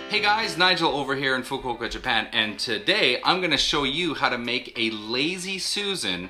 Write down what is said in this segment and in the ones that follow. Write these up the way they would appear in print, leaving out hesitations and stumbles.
Hey guys, Nigel over here in Fukuoka, Japan, and today I'm going to show you how to make a lazy Susan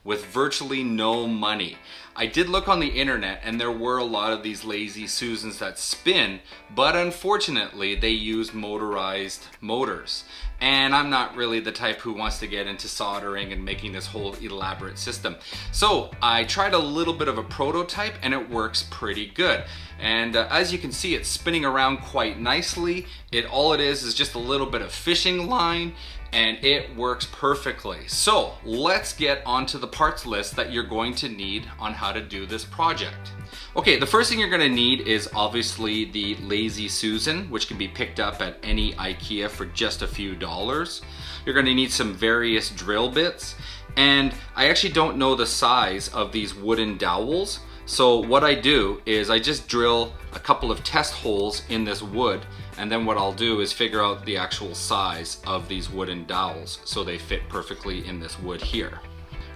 with virtually no money. I did look on the internet and there were a lot of these lazy Susans that spin, but unfortunately they use motorized motors. And I'm not really the type who wants to get into soldering and making this whole elaborate system. So I tried a little bit of a prototype and it works pretty good. And as you can see, it's spinning around quite nicely. All it is just a little bit of fishing line and it works perfectly. So let's get onto the parts list that you're going to need on how to do this project. Okay, the first thing you're gonna need is obviously the Lazy Susan, which can be picked up at any IKEA for just a few dollars. You're gonna need some various drill bits, and I actually don't know the size of these wooden dowels. So what I do is I just drill a couple of test holes in this wood, and then what I'll do is figure out the actual size of these wooden dowels so they fit perfectly in this wood here.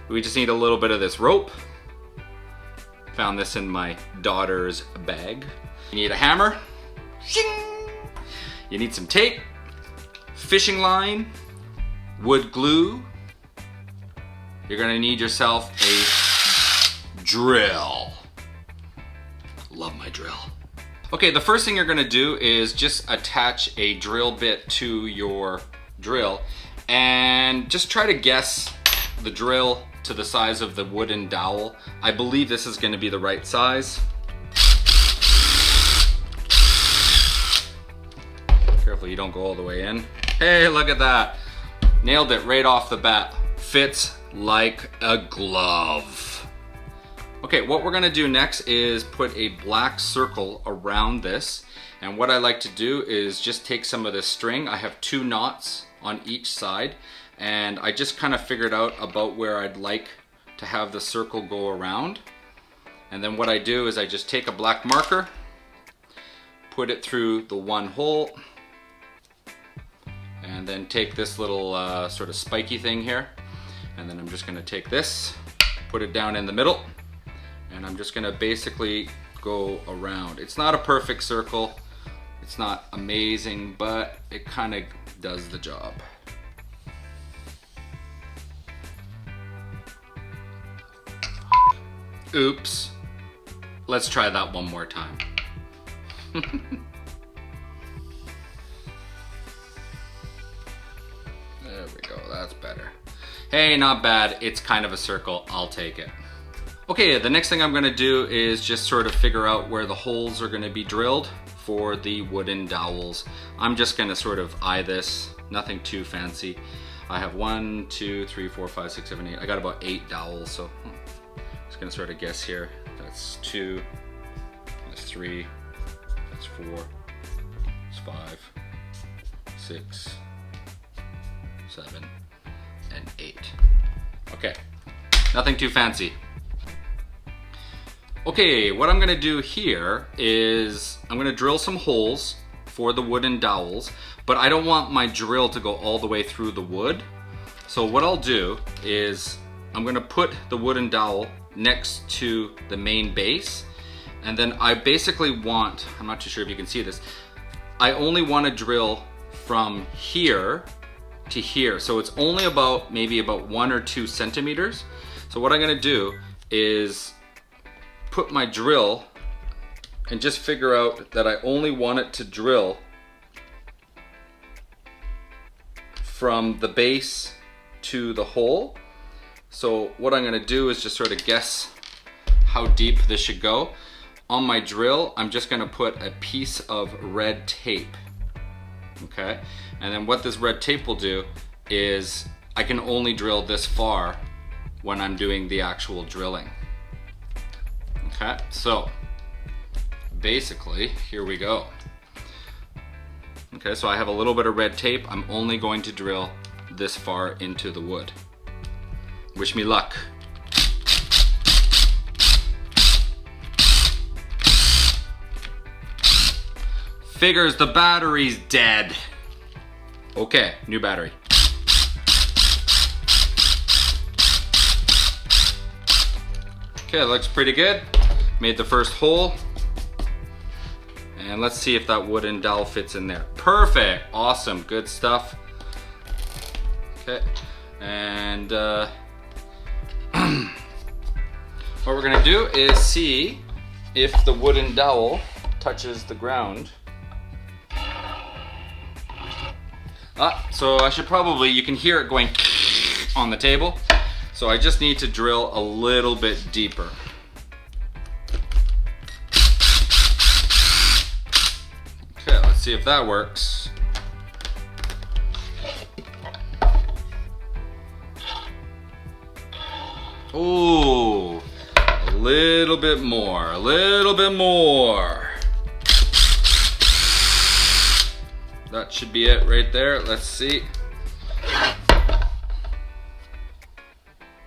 We just need a little bit of this rope. Found this in my daughter's bag. You need a hammer. Shing! You need some tape, fishing line, wood glue. You're gonna need yourself a drill. Love my drill. Okay, the first thing you're gonna do is just attach a drill bit to your drill and just try to guess the drill to the size of the wooden dowel. I believe this is gonna be the right size. Careful you don't go all the way in. Hey, look at that. Nailed it right off the bat. Fits like a glove. Okay, what we're gonna do next is put a black circle around this. And what I like to do is just take some of this string. I have 2 knots on each side. And I just kind of figured out about where I'd like to have the circle go around. And then what I do is I just take a black marker, put it through the one hole, and then take this little sort of spiky thing here. And then I'm just gonna take this, put it down in the middle, and I'm just gonna basically go around. It's not a perfect circle, it's not amazing, but it kind of does the job. Oops. Let's try that one more time. There we go, that's better. Hey, not bad. It's kind of a circle, I'll take it. Okay, the next thing I'm gonna do is just sort of figure out where the holes are gonna be drilled for the wooden dowels. I'm just gonna sort of eye this, nothing too fancy. I have 1, 2, 3, 4, 5, 6, 7, 8. I got about 8 dowels, so just gonna sort of guess here. That's 2, that's 3, that's 4, that's 5, 6, 7, and 8. Okay, nothing too fancy. Okay, what I'm gonna do here is I'm gonna drill some holes for the wooden dowels, but I don't want my drill to go all the way through the wood. So what I'll do is I'm gonna put the wooden dowel next to the main base, and then I basically want, I'm not too sure if you can see this, I only want to drill from here to here, so it's only about maybe about 1 or 2 centimeters. So what I'm gonna do is put my drill and just figure out that I only want it to drill from the base to the hole. So what I'm gonna do is just sort of guess how deep this should go. On my drill, I'm just gonna put a piece of red tape, okay? And then what this red tape will do is I can only drill this far when I'm doing the actual drilling. Okay, so basically, here we go. Okay, so I have a little bit of red tape. I'm only going to drill this far into the wood. Wish me luck. Figures the battery's dead. Okay, new battery. Okay, looks pretty good. Made the first hole. And let's see if that wooden dowel fits in there. Perfect, awesome, good stuff. Okay, and what we're gonna do is see if the wooden dowel touches the ground. So I should probably, you can hear it going on the table. So I just need to drill a little bit deeper. Okay, let's see if that works. Ooh, a little bit more, a little bit more. That should be it right there. Let's see.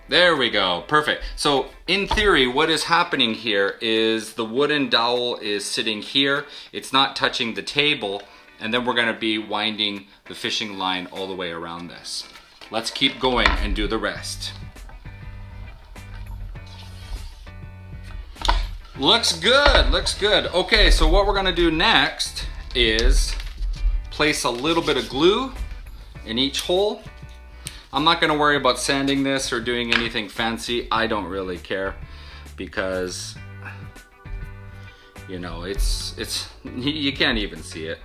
There we go, perfect. So in theory, what is happening here is the wooden dowel is sitting here. It's not touching the table, and then we're gonna be winding the fishing line all the way around this. Let's keep going and do the rest. Looks good, looks good. Okay, so what we're gonna do next is place a little bit of glue in each hole. I'm not gonna worry about sanding this or doing anything fancy. I don't really care because, you know, it's you can't even see it.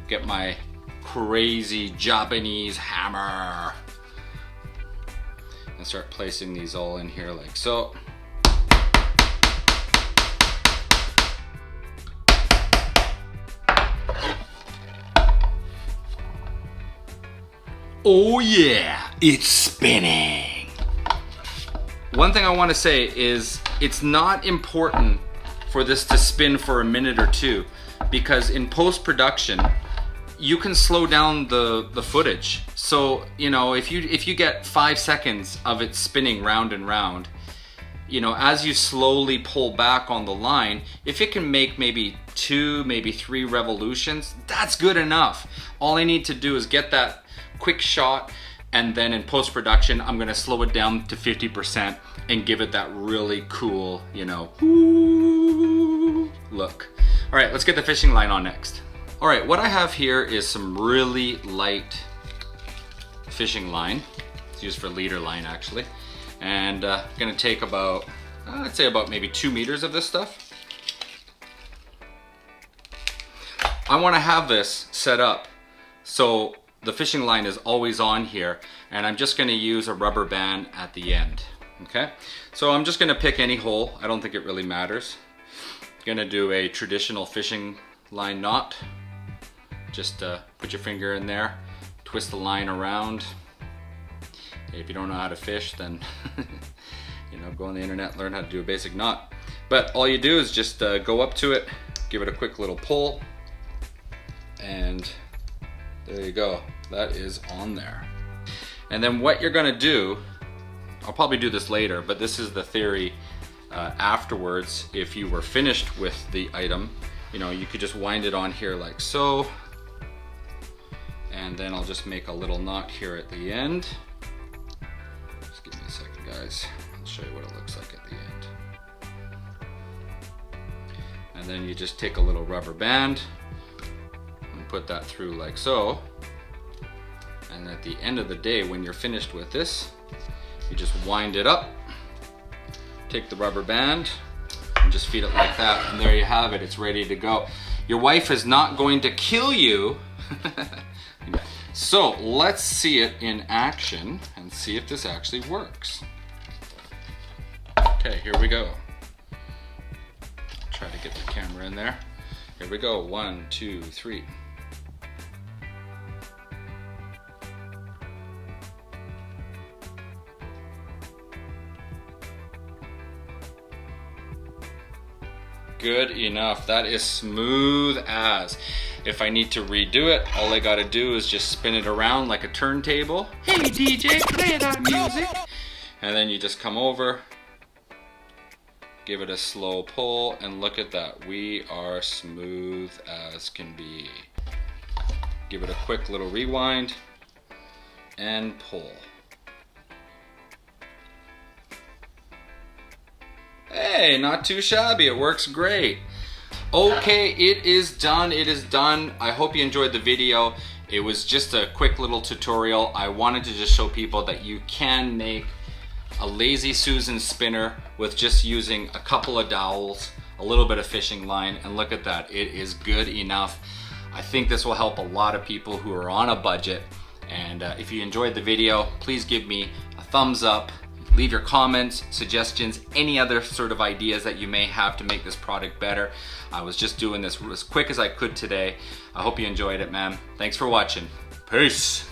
Get my crazy Japanese hammer and start placing these all in here like so. Oh yeah, it's spinning. One thing I want to say is it's not important for this to spin for a minute or two, because in post-production you can slow down the footage. So, you know, if you get 5 seconds of it spinning round and round, you know, as you slowly pull back on the line, if it can make maybe 2, maybe 3 revolutions, that's good enough. All I need to do is get that quick shot, and then in post-production I'm gonna slow it down to 50% and give it that really cool, you know, look. All right, let's get the fishing line on next. All right, what I have here is some really light fishing line. It's used for leader line actually. And gonna take about, I'd say about maybe 2 meters of this stuff. I wanna have this set up so the fishing line is always on here, and I'm just gonna use a rubber band at the end, okay? So I'm just gonna pick any hole. I don't think it really matters. Gonna do a traditional fishing line knot. Just put your finger in there, twist the line around. If you don't know how to fish, then you know, go on the internet, learn how to do a basic knot. But all you do is just go up to it, give it a quick little pull, and there you go. That is on there. And then what you're gonna do, I'll probably do this later, but this is the theory afterwards. If you were finished with the item, you know, you could just wind it on here like so. And then I'll just make a little knot here at the end. Just give me a second, guys. I'll show you what it looks like at the end. And then you just take a little rubber band and put that through like so. And at the end of the day, when you're finished with this, you just wind it up, take the rubber band, and just feed it like that. And there you have it, it's ready to go. Your wife is not going to kill you. So let's see it in action and see if this actually works. Okay, here we go. Try to get the camera in there. Here we go, 1, 2, 3. Good enough. That is smooth as. If I need to redo it, all I gotta do is just spin it around like a turntable. Hey DJ, play that music. And then you just come over, give it a slow pull, and look at that. We are smooth as can be. Give it a quick little rewind and pull. Hey, not too shabby, it works great. Okay, it is done. It is done. I hope you enjoyed the video. It was just a quick little tutorial. I wanted to just show people that you can make a lazy Susan spinner with just using a couple of dowels, a little bit of fishing line, and look at that. It is good enough. I think this will help a lot of people who are on a budget. And if you enjoyed the video, please give me a thumbs up. Leave your comments, suggestions, any other sort of ideas that you may have to make this product better. I was just doing this as quick as I could today. I hope you enjoyed it, man. Thanks for watching. Peace.